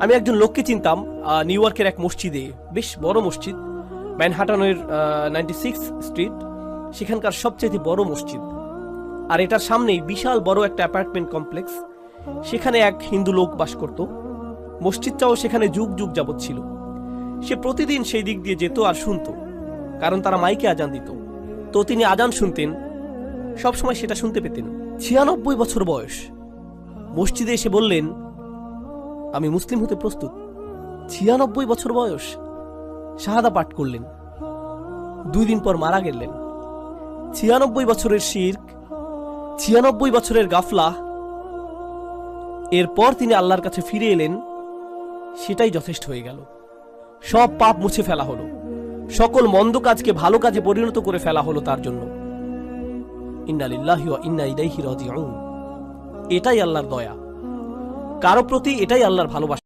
আমি একজন লোককে চিনতাম নিউ ইয়র্কের এক মসজিদে, বেশ বড় মসজিদ, ম্যানহাটনের 96 স্ট্রিট, সেখানকার সবচেয়ে বড় মসজিদ। আর এটার সামনেই বিশাল বড় একটা অ্যাপার্টমেন্ট কমপ্লেক্স। সেখানে এক হিন্দু লোক বাস করত। মসজিদটাও সেখানে যুগ যুগ যাবৎ ছিল। সে প্রতিদিন সেই দিক দিয়ে যেত আর শুনত, কারণ তারা মাইকে আজান দিত। তো তিনি আজান শুনতেন, সবসময় সেটা শুনতে পেতেন। 96 বছর বয়স, মসজিদে এসে বললেন, আমি মুসলিম হতে প্রস্তুত। 96 বছর বয়স, শাহাদা পাঠ করলেন। 2 দিন পর মারা গেলেন। 96 বছরের শিরক, 96 বছরের গাফলা। এরপর তিনি আল্লাহর কাছে ফিরে এলেন, সেটাই যথেষ্ট হয়ে গেল। সব পাপ মুছে ফেলা হলো, সকল মন্দ কাজকে ভালো কাজে পরিণত করে ফেলা হলো তার জন্য। ইন্না লিল্লাহি ওয়া ইন্না ইলাইহি রাজিউন। এটাই আল্লাহর দয়া, কারো প্রতি এটাই আল্লাহর ভালোবাসা।